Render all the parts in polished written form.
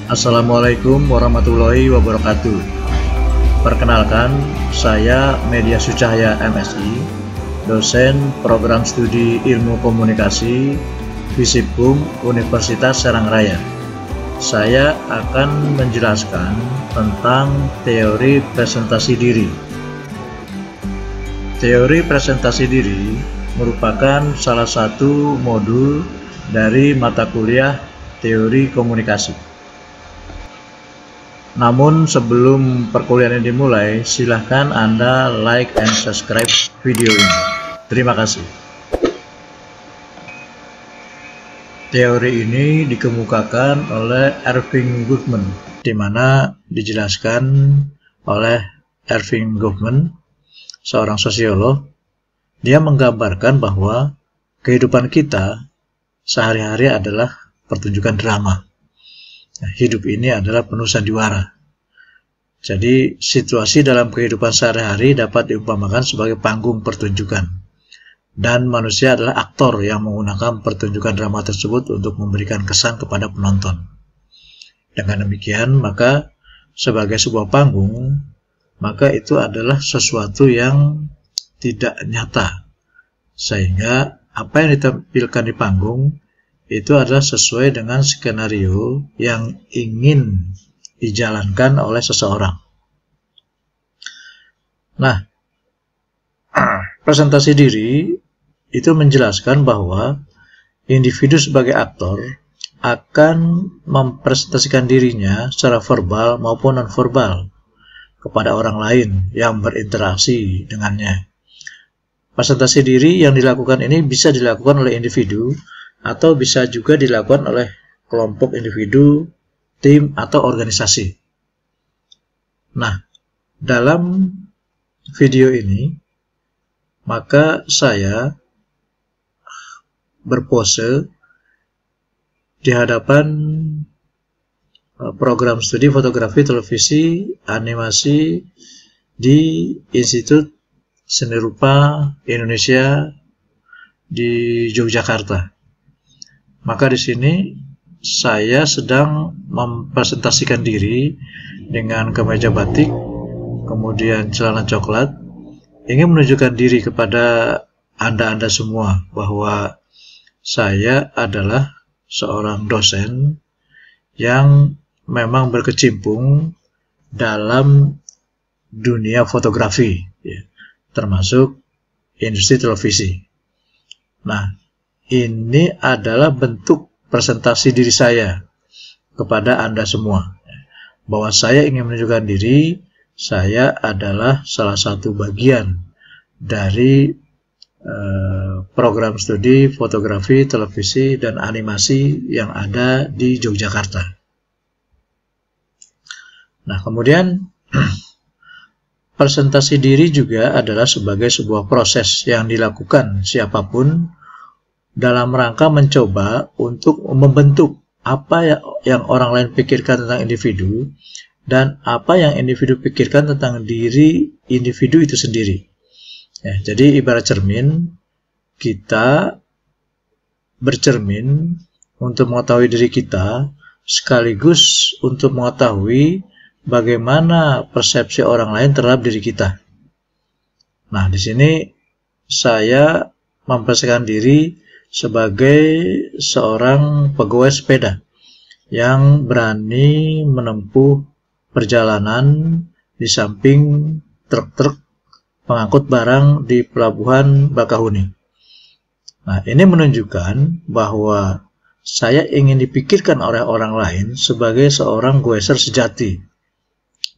Assalamualaikum warahmatullahi wabarakatuh. Perkenalkan, saya Media Sucahya MSI, dosen program studi ilmu komunikasi Visipum Universitas Serang Raya. Saya akan menjelaskan tentang teori presentasi diri. Teori presentasi diri merupakan salah satu modul dari mata kuliah teori komunikasi. Namun sebelum perkuliahan ini dimulai, silahkan Anda like and subscribe video ini. Terima kasih. Teori ini dikemukakan oleh Erving Goffman, di mana dijelaskan oleh Erving Goffman, seorang sosiolog. Dia menggambarkan bahwa kehidupan kita sehari-hari adalah pertunjukan drama. Hidup ini adalah penuh sandiwara. Jadi situasi dalam kehidupan sehari-hari dapat diumpamakan sebagai panggung pertunjukan. Dan manusia adalah aktor yang menggunakan pertunjukan drama tersebut untuk memberikan kesan kepada penonton. Dengan demikian, maka sebagai sebuah panggung, maka itu adalah sesuatu yang tidak nyata. Sehingga apa yang ditampilkan di panggung itu adalah sesuai dengan skenario yang ingin dijalankan oleh seseorang. Nah, presentasi diri itu menjelaskan bahwa individu sebagai aktor akan mempresentasikan dirinya secara verbal maupun non-verbal kepada orang lain yang berinteraksi dengannya. Presentasi diri yang dilakukan ini bisa dilakukan oleh individu atau bisa juga dilakukan oleh kelompok individu, tim, atau organisasi. Nah, dalam video ini, maka saya berpose di hadapan program studi fotografi, televisi, animasi di Institut Seni Rupa Indonesia di Yogyakarta. Maka di sini saya sedang mempresentasikan diri dengan kemeja batik, kemudian celana coklat, ingin menunjukkan diri kepada Anda semua bahwa saya adalah seorang dosen yang memang berkecimpung dalam dunia fotografi, ya, termasuk industri televisi. Nah, ini adalah bentuk presentasi diri saya kepada Anda semua, bahwa saya ingin menunjukkan diri saya adalah salah satu bagian dari program studi fotografi, televisi, dan animasi yang ada di Yogyakarta. Nah, kemudian presentasi diri juga adalah sebagai sebuah proses yang dilakukan siapapun dalam rangka mencoba untuk membentuk apa yang orang lain pikirkan tentang individu dan apa yang individu pikirkan tentang diri individu itu sendiri. Ya, jadi ibarat cermin, kita bercermin untuk mengetahui diri kita sekaligus untuk mengetahui bagaimana persepsi orang lain terhadap diri kita. Nah, di sini saya mempresentasikan diri sebagai seorang pegawai sepeda yang berani menempuh perjalanan di samping truk-truk pengangkut barang di pelabuhan Bakahuni. Nah, ini menunjukkan bahwa saya ingin dipikirkan oleh orang lain sebagai seorang goeser sejati.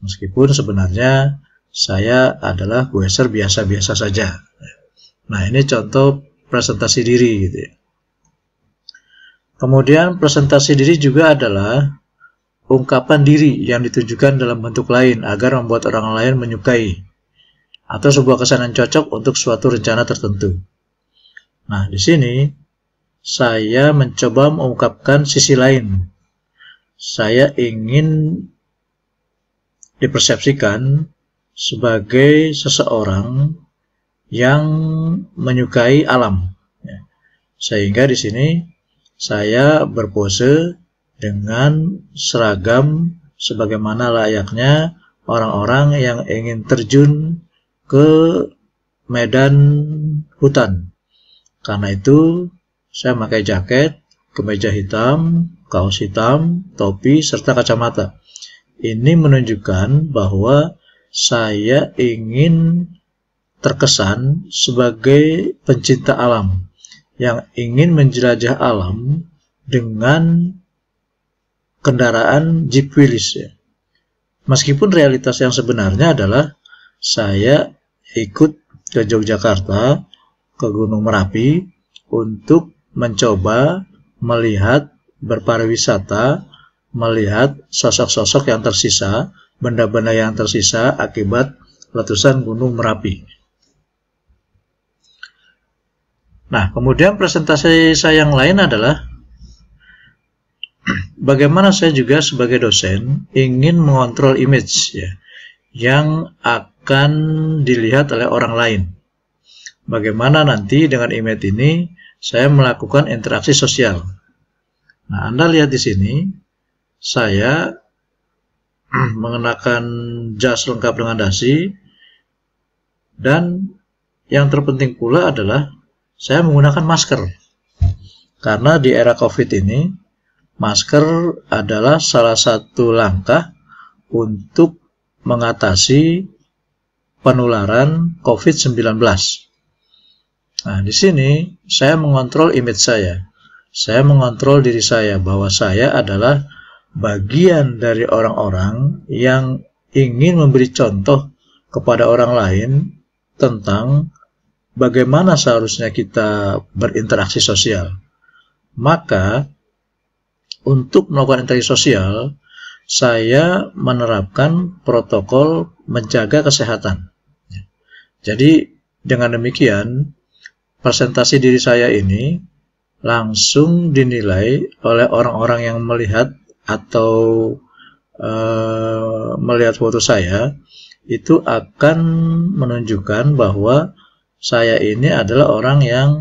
Meskipun sebenarnya saya adalah goeser biasa-biasa saja. Nah, ini contoh presentasi diri gitu ya. Kemudian presentasi diri juga adalah ungkapan diri yang ditujukan dalam bentuk lain agar membuat orang lain menyukai atau sebuah kesan yang cocok untuk suatu rencana tertentu. Nah, di sini saya mencoba mengungkapkan sisi lain. Saya ingin dipersepsikan sebagai seseorang yang menyukai alam. Sehingga di sini saya berpose dengan seragam sebagaimana layaknya orang-orang yang ingin terjun ke medan hutan. Karena itu saya pakai jaket, kemeja hitam, kaos hitam, topi, serta kacamata. Ini menunjukkan bahwa saya ingin terkesan sebagai pencinta alam yang ingin menjelajah alam dengan kendaraan Jeep Willys ya. Meskipun realitas yang sebenarnya adalah saya ikut ke Yogyakarta, ke Gunung Merapi untuk mencoba melihat berpariwisata, melihat sosok-sosok yang tersisa, benda-benda yang tersisa akibat letusan Gunung Merapi. Nah, kemudian presentasi saya yang lain adalah bagaimana saya juga sebagai dosen ingin mengontrol image ya, yang akan dilihat oleh orang lain. Bagaimana nanti dengan image ini saya melakukan interaksi sosial. Nah, Anda lihat di sini, saya mengenakan jas lengkap dengan dasi, dan yang terpenting pula adalah saya menggunakan masker. Karena di era COVID ini, masker adalah salah satu langkah untuk mengatasi penularan COVID-19. Nah, di sini saya mengontrol image saya. Saya mengontrol diri saya bahwa saya adalah bagian dari orang-orang yang ingin memberi contoh kepada orang lain tentang bagaimana seharusnya kita berinteraksi sosial. Maka, untuk melakukan interaksi sosial, saya menerapkan protokol menjaga kesehatan. Jadi, dengan demikian, presentasi diri saya ini langsung dinilai oleh orang-orang yang melihat atau melihat foto saya, itu akan menunjukkan bahwa saya ini adalah orang yang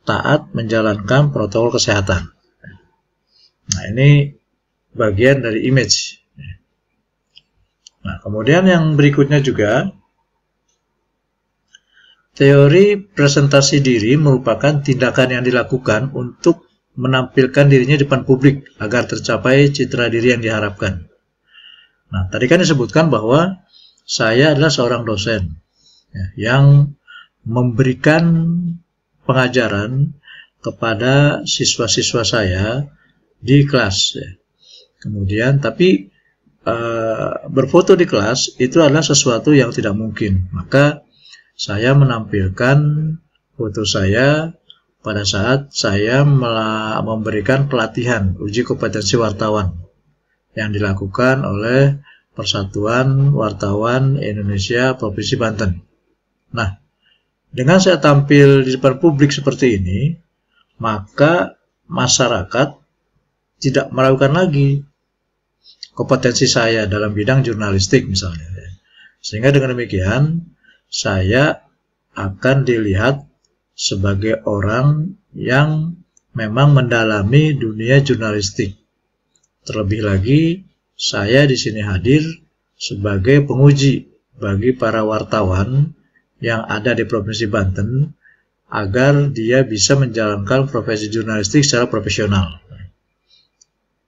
taat menjalankan protokol kesehatan. Nah, ini bagian dari image. Nah, kemudian yang berikutnya juga, teori presentasi diri merupakan tindakan yang dilakukan untuk menampilkan dirinya di depan publik agar tercapai citra diri yang diharapkan. Nah, tadi kan disebutkan bahwa saya adalah seorang dosen ya, yang memberikan pengajaran kepada siswa-siswa saya di kelas. Ya. Kemudian, tapi berfoto di kelas itu adalah sesuatu yang tidak mungkin. Maka saya menampilkan foto saya pada saat saya memberikan pelatihan uji kompetensi wartawan yang dilakukan oleh Persatuan Wartawan Indonesia Provinsi Banten. Nah, dengan saya tampil di depan publik seperti ini, maka masyarakat tidak meragukan lagi kompetensi saya dalam bidang jurnalistik misalnya. Sehingga dengan demikian, saya akan dilihat sebagai orang yang memang mendalami dunia jurnalistik. Terlebih lagi, saya di sini hadir sebagai penguji bagi para wartawan yang ada di Provinsi Banten agar dia bisa menjalankan profesi jurnalistik secara profesional.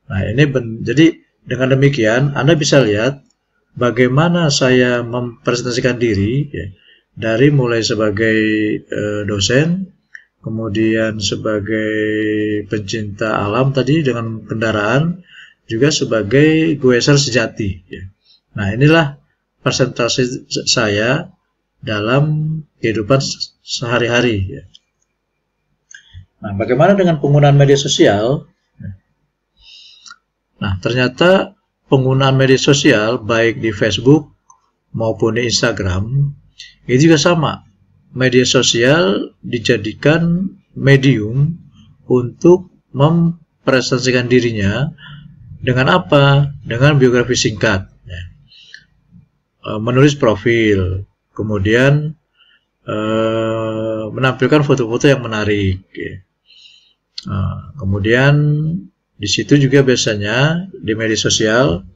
Nah, ini jadi dengan demikian Anda bisa lihat bagaimana saya mempresentasikan diri ya, dari mulai sebagai dosen, kemudian sebagai pencinta alam tadi dengan kendaraan, juga sebagai goeser sejati. Ya. Nah, inilah presentasi saya dalam kehidupan sehari-hari. Ya. Nah, bagaimana dengan penggunaan media sosial? Nah, ternyata penggunaan media sosial baik di Facebook maupun di Instagram itu juga sama. Media sosial dijadikan medium untuk mempresentasikan dirinya dengan apa? Dengan biografi singkat. Ya. Menulis profil, kemudian menampilkan foto-foto yang menarik. Ya. Kemudian Di situ juga biasanya di media sosial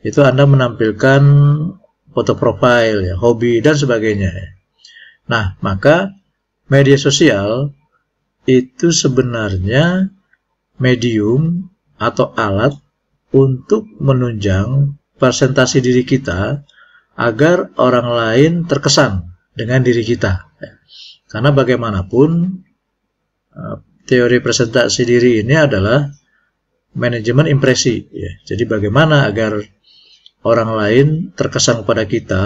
itu Anda menampilkan foto profil, ya, hobi dan sebagainya. Nah, maka media sosial itu sebenarnya medium atau alat untuk menunjang presentasi diri kita agar orang lain terkesan dengan diri kita. Karena bagaimanapun teori presentasi diri ini adalah manajemen impresi, ya. Jadi bagaimana agar orang lain terkesan kepada kita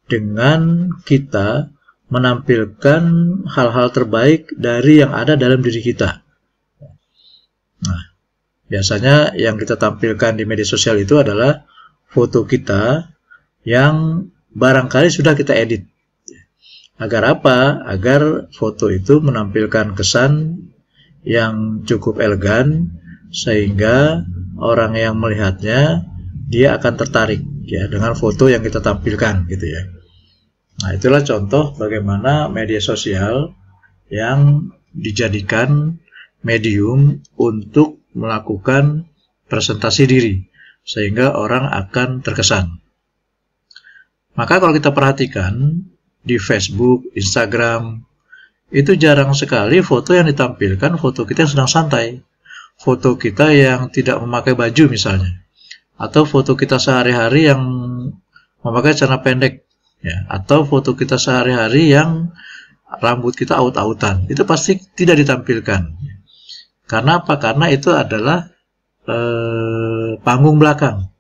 dengan kita menampilkan hal-hal terbaik dari yang ada dalam diri kita. Nah, biasanya yang kita tampilkan di media sosial itu adalah foto kita yang barangkali sudah kita edit. Agar apa? Agar foto itu menampilkan kesan yang cukup elegan, sehingga orang yang melihatnya dia akan tertarik, ya, dengan foto yang kita tampilkan, gitu ya. Nah, itulah contoh bagaimana media sosial yang dijadikan medium untuk melakukan presentasi diri, sehingga orang akan terkesan. Maka kalau kita perhatikan di Facebook, Instagram, itu jarang sekali foto yang ditampilkan foto kita yang sedang santai. Foto kita yang tidak memakai baju misalnya, atau foto kita sehari-hari yang memakai celana pendek, ya, atau foto kita sehari-hari yang rambut kita aut-autan, itu pasti tidak ditampilkan. Karena apa? Karena itu adalah panggung belakang.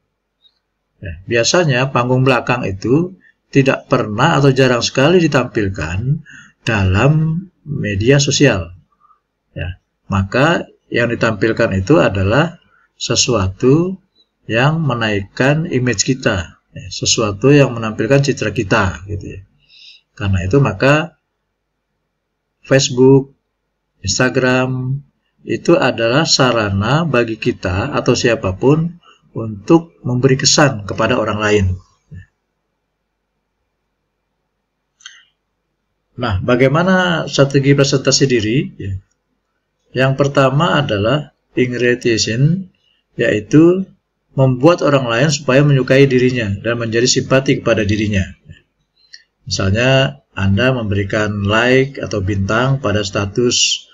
Ya, biasanya panggung belakang itu tidak pernah atau jarang sekali ditampilkan dalam media sosial. Ya, maka yang ditampilkan itu adalah sesuatu yang menaikkan image kita, ya, sesuatu yang menampilkan citra kita, gitu ya. Karena itu maka Facebook, Instagram itu adalah sarana bagi kita atau siapapun untuk memberi kesan kepada orang lain. Nah, bagaimana strategi presentasi diri? Yang pertama adalah ingredient, yaitu membuat orang lain supaya menyukai dirinya dan menjadi simpati kepada dirinya. Misalnya, Anda memberikan like atau bintang pada status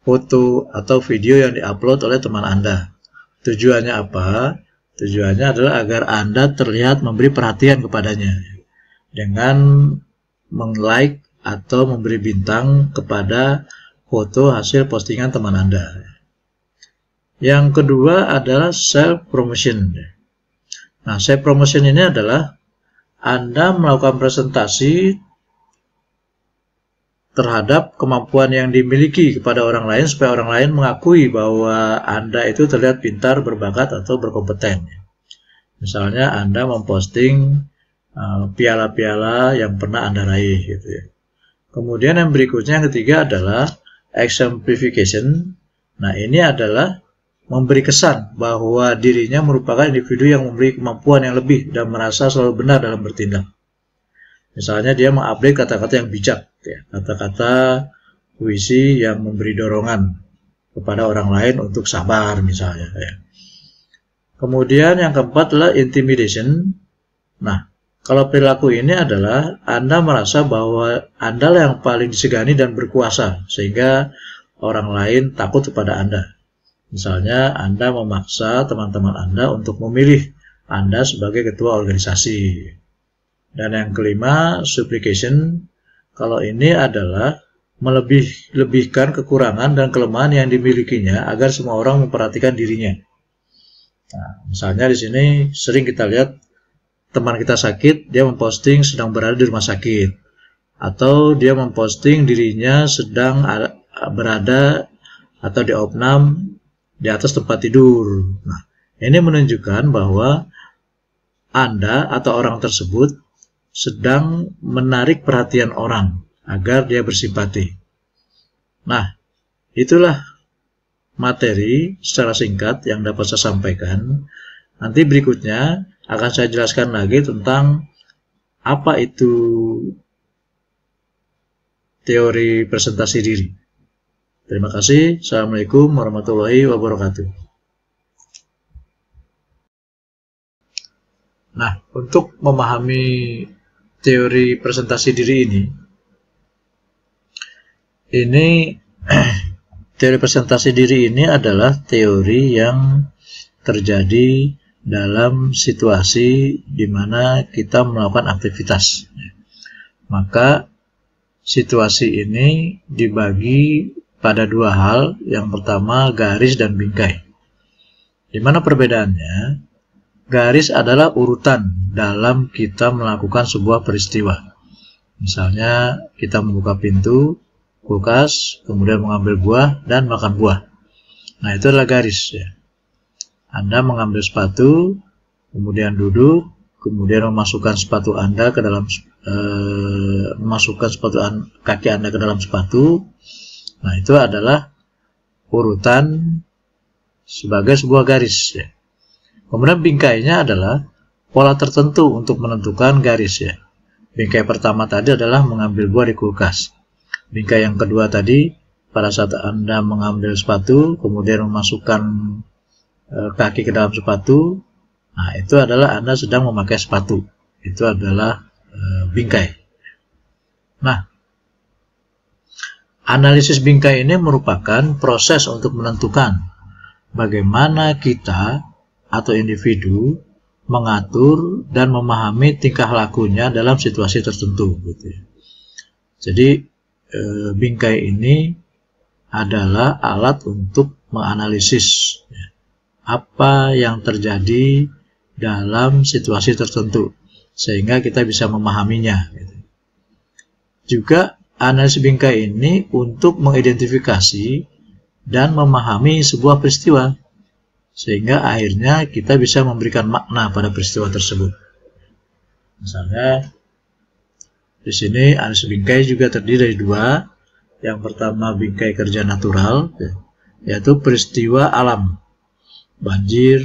foto atau video yang diupload oleh teman Anda. Tujuannya apa? Tujuannya adalah agar Anda terlihat memberi perhatian kepadanya dengan meng-like atau memberi bintang kepada foto hasil postingan teman Anda. Yang kedua adalah self-promotion. Nah, self-promotion ini adalah Anda melakukan presentasi terhadap kemampuan yang dimiliki kepada orang lain supaya orang lain mengakui bahwa Anda itu terlihat pintar, berbakat, atau berkompeten. Misalnya Anda memposting piala-piala yang pernah Anda raih, gitu ya. Kemudian yang berikutnya, yang ketiga adalah exemplification. Nah, ini adalah memberi kesan bahwa dirinya merupakan individu yang memiliki kemampuan yang lebih dan merasa selalu benar dalam bertindak. Misalnya dia mengupdate kata-kata yang bijak, ya, kata-kata puisi yang memberi dorongan kepada orang lain untuk sabar misalnya. Ya. Kemudian yang keempat adalah intimidation. Nah, kalau perilaku ini adalah Anda merasa bahwa Anda yang paling disegani dan berkuasa, sehingga orang lain takut kepada Anda. Misalnya Anda memaksa teman-teman Anda untuk memilih Anda sebagai ketua organisasi. Dan yang kelima, supplication. Kalau ini adalah melebih-lebihkan kekurangan dan kelemahan yang dimilikinya agar semua orang memperhatikan dirinya. Nah, misalnya di sini sering kita lihat teman kita sakit, dia memposting sedang berada di rumah sakit, atau dia memposting dirinya sedang berada atau diopnam di atas tempat tidur. Nah, ini menunjukkan bahwa Anda atau orang tersebut sedang menarik perhatian orang agar dia bersimpati. Nah, itulah materi secara singkat yang dapat saya sampaikan. Nanti berikutnya akan saya jelaskan lagi tentang apa itu teori presentasi diri. Terima kasih. Assalamualaikum warahmatullahi wabarakatuh. Nah, untuk memahami teori presentasi diri ini teori presentasi diri ini adalah teori yang terjadi dalam situasi di mana kita melakukan aktivitas. Maka situasi ini dibagi pada dua hal. Yang pertama garis dan bingkai. Di mana perbedaannya? Garis adalah urutan dalam kita melakukan sebuah peristiwa. Misalnya kita membuka pintu kulkas, kemudian mengambil buah dan makan buah. Nah, itu adalah garis ya. Anda mengambil sepatu, kemudian duduk, kemudian memasukkan sepatu Anda ke dalam kaki Anda ke dalam sepatu. Nah, itu adalah urutan sebagai sebuah garis ya. Kemudian bingkainya adalah pola tertentu untuk menentukan garis ya. Bingkai pertama tadi adalah mengambil buah di kulkas. Bingkai yang kedua tadi pada saat Anda mengambil sepatu, kemudian memasukkan kaki ke dalam sepatu. Nah, itu adalah Anda sedang memakai sepatu. Itu adalah bingkai. Nah, analisis bingkai ini merupakan proses untuk menentukan bagaimana kita atau individu mengatur dan memahami tingkah lakunya dalam situasi tertentu gitu ya. Jadi bingkai ini adalah alat untuk menganalisis ya, apa yang terjadi dalam situasi tertentu sehingga kita bisa memahaminya gitu. Juga analisis bingkai ini untuk mengidentifikasi dan memahami sebuah peristiwa sehingga akhirnya kita bisa memberikan makna pada peristiwa tersebut. Misalnya di sini analisis bingkai juga terdiri dari dua. Yang pertama bingkai kerja natural, yaitu peristiwa alam, banjir,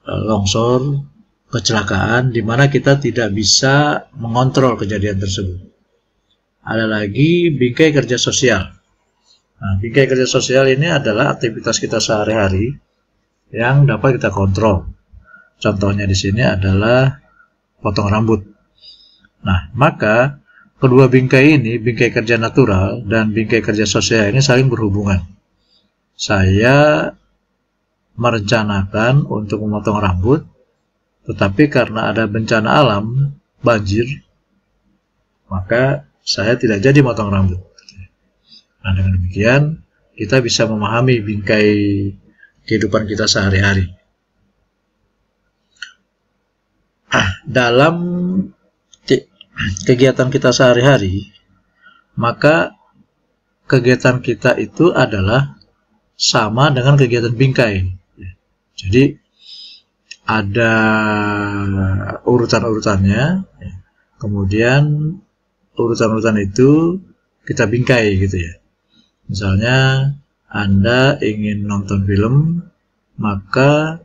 longsor, kecelakaan, di mana kita tidak bisa mengontrol kejadian tersebut. Ada lagi bingkai kerja sosial. Nah, bingkai kerja sosial ini adalah aktivitas kita sehari-hari yang dapat kita kontrol. Contohnya di sini adalah potong rambut. Nah, maka kedua bingkai ini, bingkai kerja natural dan bingkai kerja sosial ini saling berhubungan. Saya merencanakan untuk memotong rambut, tetapi karena ada bencana alam, banjir, maka saya tidak jadi motong rambut. Nah, dengan demikian kita bisa memahami bingkai kehidupan kita sehari-hari. Dalam kegiatan kita sehari-hari, maka kegiatan kita itu adalah sama dengan kegiatan bingkai. Jadi ada urutan-urutannya, kemudian urutan-urutan itu kita bingkai gitu ya. Misalnya Anda ingin nonton film, maka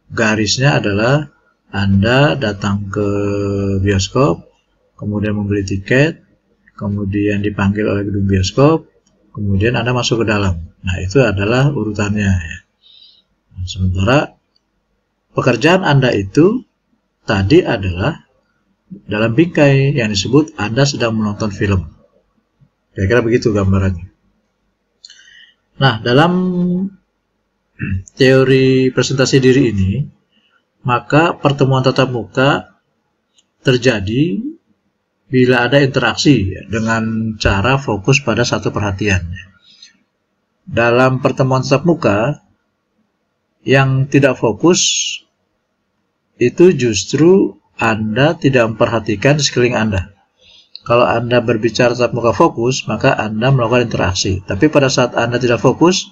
garisnya adalah Anda datang ke bioskop, kemudian membeli tiket, kemudian dipanggil oleh gedung bioskop, kemudian Anda masuk ke dalam. Nah, itu adalah urutannya ya. Sementara pekerjaan Anda itu tadi adalah dalam bingkai yang disebut Anda sedang menonton film. Kira-kira begitu gambarannya. Nah, dalam teori presentasi diri ini, maka pertemuan tatap muka terjadi bila ada interaksi ya, dengan cara fokus pada satu perhatian. Dalam pertemuan tatap muka, yang tidak fokus itu justru Anda tidak memperhatikan sekeliling Anda. Kalau Anda berbicara tatap muka fokus, maka Anda melakukan interaksi. Tapi pada saat Anda tidak fokus,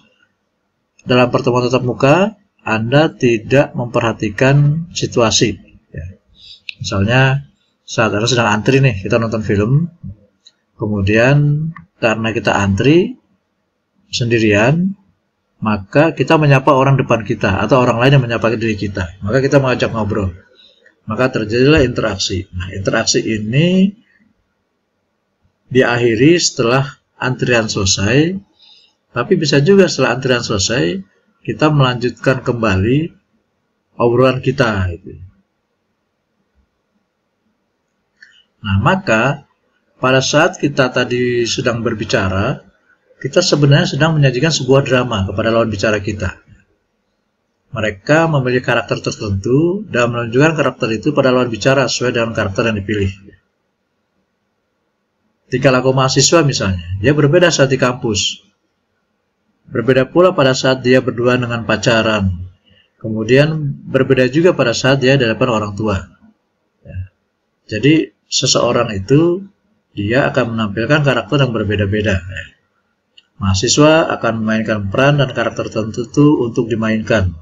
dalam pertemuan tatap muka, Anda tidak memperhatikan situasi. Ya. Misalnya, saat Anda sedang antri nih, kita nonton film, kemudian karena kita antri sendirian, maka kita menyapa orang depan kita, atau orang lain yang menyapa diri kita. Maka kita mengajak ngobrol. Maka terjadilah interaksi. Nah, interaksi ini diakhiri setelah antrian selesai, tapi bisa juga setelah antrian selesai kita melanjutkan kembali obrolan kita. Nah, maka pada saat kita tadi sedang berbicara, kita sebenarnya sedang menyajikan sebuah drama kepada lawan bicara kita. Mereka memiliki karakter tertentu dan menunjukkan karakter itu pada lawan bicara sesuai dengan karakter yang dipilih. Tingkah laku mahasiswa misalnya, dia berbeda saat di kampus. Berbeda pula pada saat dia berdua dengan pacaran. Kemudian berbeda juga pada saat dia di hadapan orang tua. Jadi seseorang itu dia akan menampilkan karakter yang berbeda-beda. Mahasiswa akan memainkan peran dan karakter tertentu untuk dimainkan.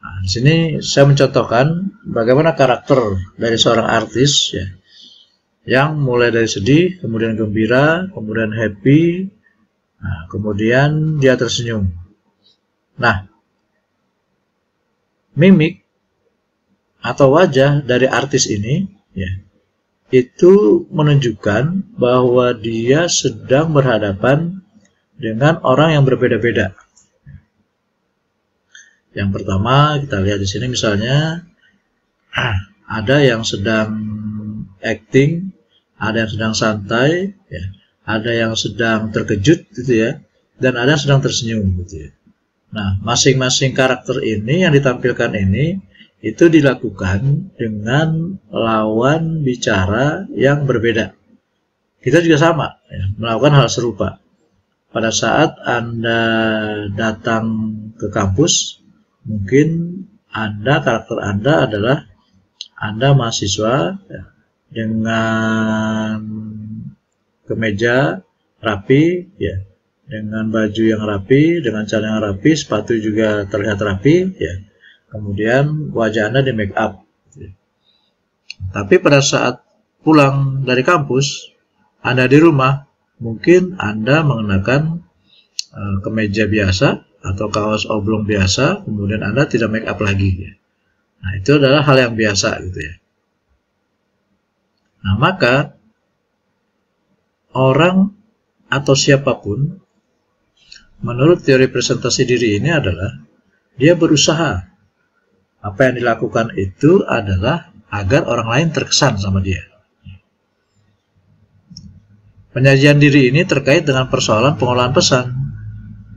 Nah, di sini saya mencontohkan bagaimana karakter dari seorang artis ya, yang mulai dari sedih, kemudian gembira, kemudian happy, nah, kemudian dia tersenyum. Nah, mimik atau wajah dari artis ini ya, itu menunjukkan bahwa dia sedang berhadapan dengan orang yang berbeda-beda. Yang pertama kita lihat di sini misalnya ada yang sedang acting, ada yang sedang santai, ya, ada yang sedang terkejut gitu ya, dan ada yang sedang tersenyum gitu ya. Nah, masing-masing karakter ini yang ditampilkan ini itu dilakukan dengan lawan bicara yang berbeda. Kita juga sama ya, melakukan hal serupa. Pada saat Anda datang ke kampus, mungkin karakter Anda adalah Anda mahasiswa ya, dengan kemeja rapi ya, dengan baju yang rapi, dengan celana yang rapi, sepatu juga terlihat rapi ya. Kemudian wajah Anda di make up. Tapi pada saat pulang dari kampus, Anda di rumah, mungkin Anda mengenakan kemeja biasa atau kaos oblong biasa, kemudian Anda tidak make up lagi. Nah, itu adalah hal yang biasa gitu ya. Nah, maka orang atau siapapun menurut teori presentasi diri ini adalah dia berusaha. Apa yang dilakukan itu adalah agar orang lain terkesan sama dia. Penyajian diri ini terkait dengan persoalan pengolahan pesan,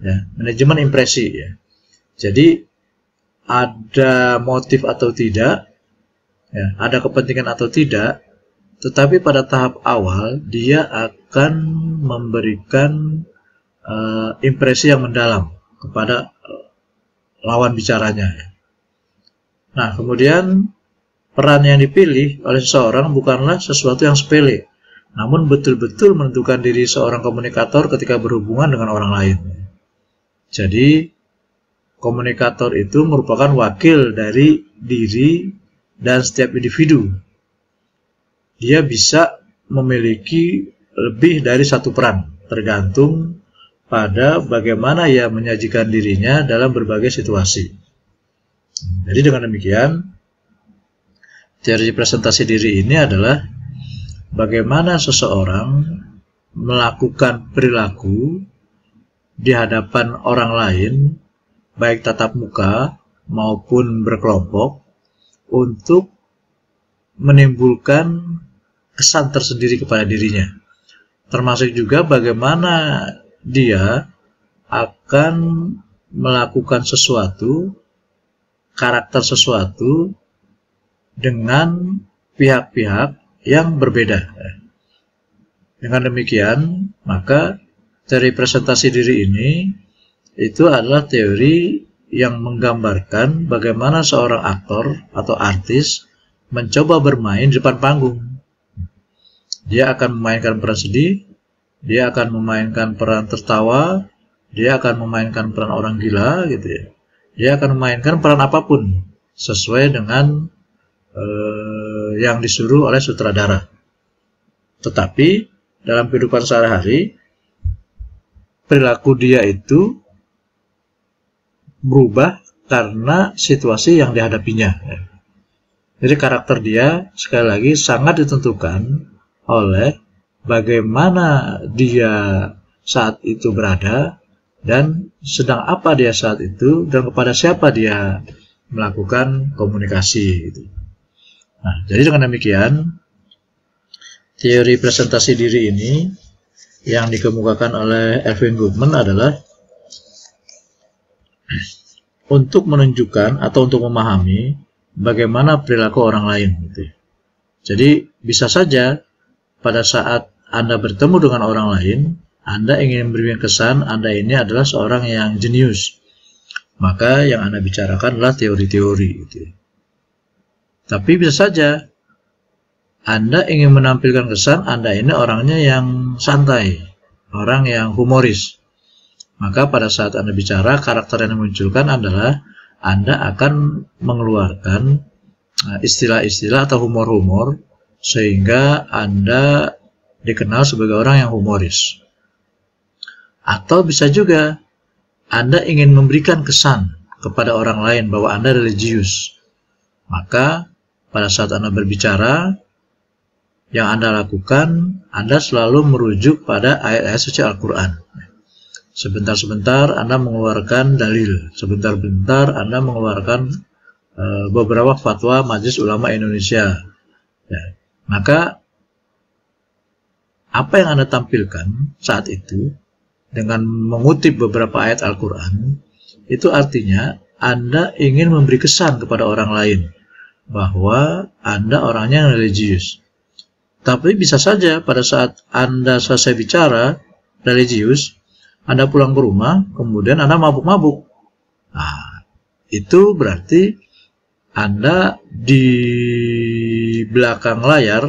ya, manajemen impresi. Ya. Jadi ada motif atau tidak, ya, ada kepentingan atau tidak, tetapi pada tahap awal dia akan memberikan impresi yang mendalam kepada lawan bicaranya. Ya. Nah, kemudian peran yang dipilih oleh seseorang bukanlah sesuatu yang sepele, namun betul-betul menentukan diri seorang komunikator ketika berhubungan dengan orang lain. Jadi, komunikator itu merupakan wakil dari diri dan setiap individu. Dia bisa memiliki lebih dari satu peran, tergantung pada bagaimana ia menyajikan dirinya dalam berbagai situasi. Jadi dengan demikian, teori presentasi diri ini adalah bagaimana seseorang melakukan perilaku di hadapan orang lain, baik tatap muka maupun berkelompok, untuk menimbulkan kesan tersendiri kepada dirinya. Termasuk juga bagaimana dia akan melakukan sesuatu, karakter sesuatu dengan pihak-pihak yang berbeda. Dengan demikian, maka teori presentasi diri ini itu adalah teori yang menggambarkan bagaimana seorang aktor atau artis mencoba bermain di depan panggung. Dia akan memainkan peran sedih, dia akan memainkan peran tertawa, dia akan memainkan peran orang gila gitu ya. Dia akan memainkan peran apapun sesuai dengan yang disuruh oleh sutradara. Tetapi dalam kehidupan sehari-hari, perilaku dia itu berubah karena situasi yang dihadapinya. Jadi karakter dia sekali lagi sangat ditentukan oleh bagaimana dia saat itu berada dan sedang apa dia saat itu dan kepada siapa dia melakukan komunikasi gitu. Nah, jadi dengan demikian, teori presentasi diri ini yang dikemukakan oleh Erving Goffman adalah untuk menunjukkan atau untuk memahami bagaimana perilaku orang lain. Gitu. Jadi bisa saja pada saat Anda bertemu dengan orang lain, Anda ingin memberikan kesan Anda ini adalah seorang yang jenius. Maka yang Anda bicarakan adalah teori-teori. Gitu. Tapi bisa saja Anda ingin menampilkan kesan Anda ini orangnya yang santai, orang yang humoris. Maka pada saat Anda bicara, karakter yang dimunculkan adalah Anda akan mengeluarkan istilah-istilah atau humor-humor sehingga Anda dikenal sebagai orang yang humoris. Atau bisa juga Anda ingin memberikan kesan kepada orang lain bahwa Anda religius. Maka pada saat Anda berbicara, yang Anda lakukan, Anda selalu merujuk pada ayat-ayat suci Al-Quran. Sebentar-sebentar Anda mengeluarkan dalil, sebentar-bentar Anda mengeluarkan beberapa fatwa Majelis Ulama Indonesia. Ya. Maka apa yang Anda tampilkan saat itu dengan mengutip beberapa ayat Al-Quran, itu artinya Anda ingin memberi kesan kepada orang lain bahwa Anda orangnya yang religius. Tapi bisa saja pada saat Anda selesai bicara religius, Anda pulang ke rumah, kemudian Anda mabuk-mabuk. Nah, itu berarti Anda di belakang layar,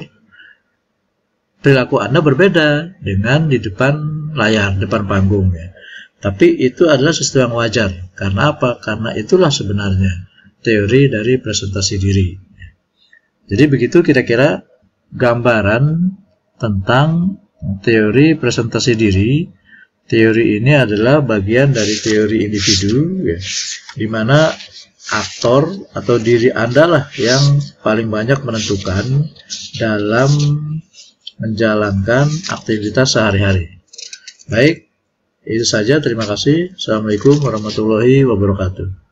perilaku Anda berbeda dengan di depan layar, depan panggung. Ya. Tapi itu adalah sesuatu yang wajar. Karena apa? Karena itulah sebenarnya teori dari presentasi diri. Jadi begitu kira-kira gambaran tentang teori presentasi diri. Teori ini adalah bagian dari teori individu, ya, di mana aktor atau diri Anda lah yang paling banyak menentukan dalam menjalankan aktivitas sehari-hari. Baik, itu saja. Terima kasih. Assalamualaikum warahmatullahi wabarakatuh.